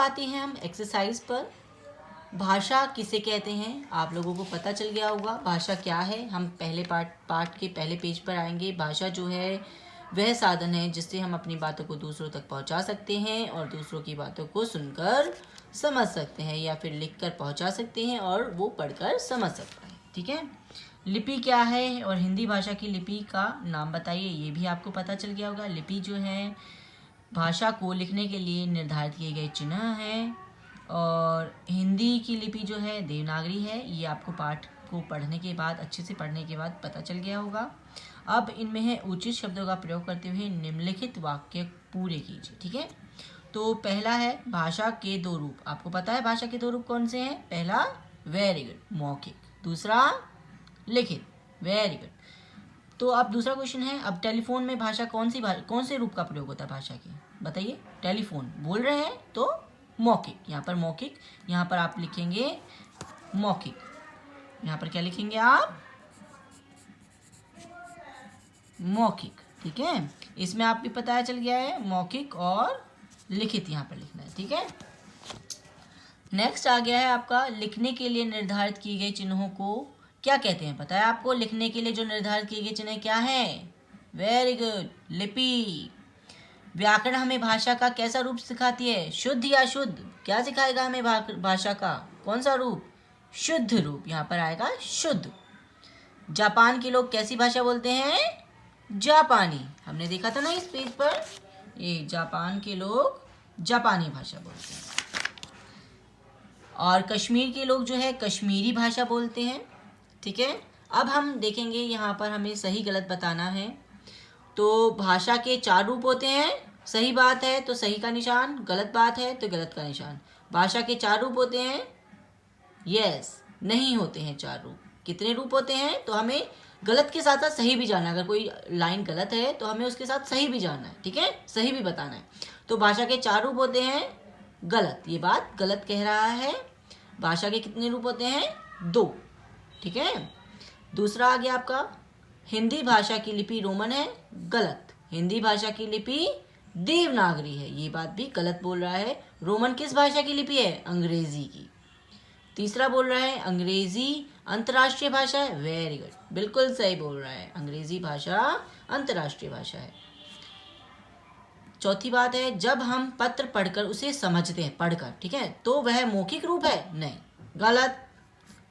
आते हैं हम एक्सरसाइज पर। भाषा किसे कहते हैं, आप लोगों को पता चल गया होगा भाषा क्या है। हम पहले पार्ट के पहले पेज पर आएंगे। भाषा जो है वह साधन है जिससे हम अपनी बातों को दूसरों तक पहुंचा सकते हैं और दूसरों की बातों को सुनकर समझ सकते हैं, या फिर लिखकर पहुंचा सकते हैं और वो पढ़कर समझ सकता है। ठीक है। लिपि क्या है और हिंदी भाषा की लिपि का नाम बताइए, ये भी आपको पता चल गया होगा। लिपि जो है भाषा को लिखने के लिए निर्धारित किए गए चिन्ह हैं, और हिंदी की लिपि जो है देवनागरी है। ये आपको पाठ को पढ़ने के बाद, अच्छे से पढ़ने के बाद पता चल गया होगा। अब इनमें है उचित शब्दों का प्रयोग करते हुए निम्नलिखित वाक्य पूरे कीजिए। ठीक है। तो पहला है भाषा के दो रूप। आपको पता है भाषा के दो रूप कौन से हैं? पहला वेरी गुड मौखिक, दूसरा लिखित। Very good. तो अब दूसरा क्वेश्चन है, अब टेलीफोन में भाषा कौन से रूप का प्रयोग होता है भाषा की, बताइए। टेलीफोन बोल रहे हैं तो मौखिक, यहाँ पर मौखिक, यहाँ पर आप लिखेंगे मौखिक। यहाँ पर क्या लिखेंगे आप? मौखिक। ठीक है। इसमें आप भी पता चल गया है मौखिक और लिखित यहाँ पर लिखना है। ठीक है। नेक्स्ट आ गया है आपका, लिखने के लिए निर्धारित किए गए चिन्हों को क्या कहते हैं? पता है आपको लिखने के लिए जो निर्धारित किए गए चिन्ह क्या है? वेरी गुड, लिपि। व्याकरण हमें भाषा का कैसा रूप सिखाती है? शुद्ध या शुद्ध? क्या सिखाएगा हमें भाषा का? कौन सा रूप? शुद्ध रूप। यहाँ पर आएगा शुद्ध। जापान के लोग कैसी भाषा बोलते हैं? जापानी। हमने देखा था ना इस पेज पर, ये जापान के लोग जापानी भाषा बोलते हैं। और कश्मीर के लोग जो है कश्मीरी भाषा बोलते हैं। ठीक है। अब हम देखेंगे यहाँ पर हमें सही गलत बताना है। तो भाषा के 4 रूप होते हैं, सही बात है तो सही का निशान, गलत बात है तो गलत का निशान। भाषा के 4 रूप होते हैं, यस, नहीं होते हैं 4 रूप। कितने रूप होते हैं? तो हमें गलत के साथ साथ सही भी जानना है। अगर कोई लाइन गलत है तो हमें उसके साथ सही भी जानना है। ठीक है, सही भी बताना है। तो भाषा के 4 रूप होते हैं, गलत, ये बात गलत कह रहा है। भाषा के कितने रूप होते हैं? 2। ठीक है। दूसरा आ गया आपका, हिंदी भाषा की लिपि रोमन है, गलत। हिंदी भाषा की लिपि देवनागरी है, ये बात भी गलत बोल रहा है। रोमन किस भाषा की लिपि है? अंग्रेजी की। तीसरा बोल रहा है अंग्रेजी अंतर्राष्ट्रीय भाषा है, वेरी गुड, बिल्कुल सही बोल रहा है, अंग्रेजी भाषा अंतर्राष्ट्रीय भाषा है। चौथी बात है, जब हम पत्र पढ़कर उसे समझते हैं, पढ़कर, ठीक है, तो वह मौखिक रूप है? नहीं, गलत।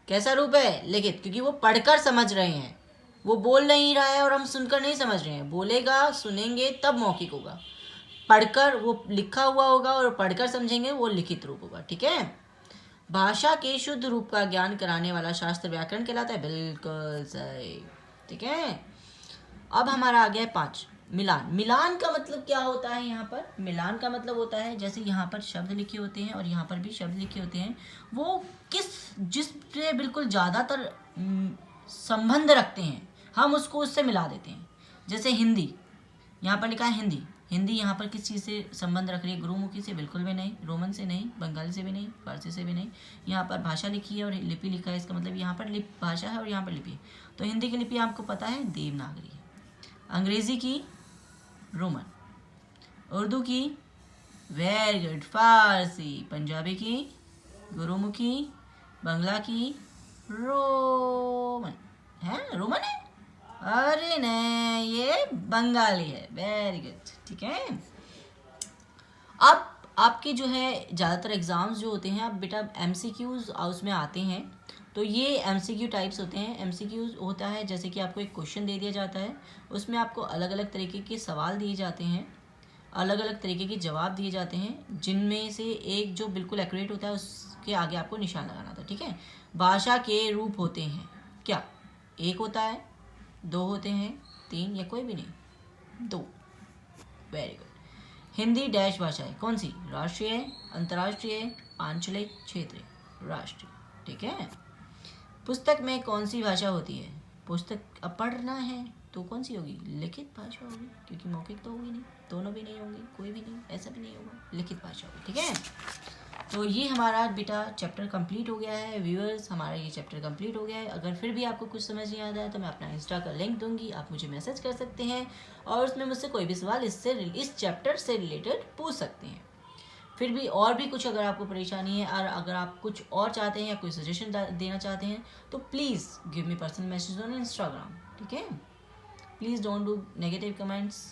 कैसा रूप है? लिखित, क्योंकि वो पढ़कर समझ रहे हैं, वो बोल नहीं रहा है और हम सुनकर नहीं समझ रहे हैं। बोलेगा, सुनेंगे तब मौखिक होगा। पढ़कर वो लिखा हुआ होगा और पढ़कर समझेंगे, वो लिखित रूप होगा। ठीक है। भाषा के शुद्ध रूप का ज्ञान कराने वाला शास्त्र व्याकरण कहलाता है, बिल्कुल सही। ठीक है। अब हमारा आ गया है 5, मिलान। मिलान का मतलब क्या होता है? यहाँ पर मिलान का मतलब होता है, जैसे यहाँ पर शब्द लिखे होते हैं और यहाँ पर भी शब्द लिखे होते हैं, वो जिससे बिल्कुल ज़्यादातर संबंध रखते हैं, हम उसको उससे मिला देते हैं। जैसे हिंदी, यहाँ पर लिखा है हिंदी। हिंदी यहाँ पर किस चीज़ से संबंध रख रही है? गुरुमुखी से? बिल्कुल भी नहीं। रोमन से नहीं, बंगाली से भी नहीं, फारसी से भी नहीं। यहाँ पर भाषा लिखी है और लिपि लिखा है, इसका मतलब यहाँ पर भाषा है और यहाँ पर लिपि है। तो हिंदी की लिपि आपको पता है देवनागरी है, अंग्रेजी की रोमन, उर्दू की वेरी गुड फारसी, पंजाबी की गुरुमुखी, बांग्ला की रोमन है, रोमन है, अरे नहीं ये बंगाली है, वेरी गुड। ठीक है। अब आपके जो है ज़्यादातर एग्ज़ाम्स जो होते हैं, अब बेटा MCQs उसमें आते हैं, तो ये MCQ टाइप्स होते हैं। MCQs होता है जैसे कि आपको एक क्वेश्चन दे दिया जाता है, उसमें आपको अलग अलग तरीके के सवाल दिए जाते हैं, अलग अलग तरीके के जवाब दिए जाते हैं, जिनमें से एक जो बिल्कुल एक्यूरेट होता है उसके आगे आपको निशान लगाना था। ठीक है। भाषा के रूप होते हैं क्या? 1 होता है, 2 होते हैं, 3 या कोई भी नहीं? 2। Very good. हिंदी डैश भाषा है, कौन सी? राष्ट्रीय, अंतर्राष्ट्रीय, आंचलिक, क्षेत्रीय, राष्ट्रीय। ठीक है। पुस्तक में कौन सी भाषा होती है? पुस्तक अब पढ़ना है तो कौन सी होगी? लिखित भाषा होगी, क्योंकि मौखिक तो होगी नहीं, दोनों भी नहीं होंगे, कोई भी नहीं, ऐसा भी नहीं होगा, लिखित भाषा होगी। ठीक है। तो ये हमारा बेटा चैप्टर कंप्लीट हो गया है व्यूअर्स, हमारा ये चैप्टर कंप्लीट हो गया है। अगर फिर भी आपको कुछ समझ नहीं आता है तो मैं अपना इंस्टा का लिंक दूंगी, आप मुझे मैसेज कर सकते हैं और उसमें मुझसे कोई भी सवाल इस चैप्टर से रिलेटेड पूछ सकते हैं। फिर भी और भी कुछ अगर आपको परेशानी है और अगर आप कुछ और चाहते हैं या कोई सजेशन देना चाहते हैं तो please give me personal message on Instagram, ठीक है। Please don't do negative comments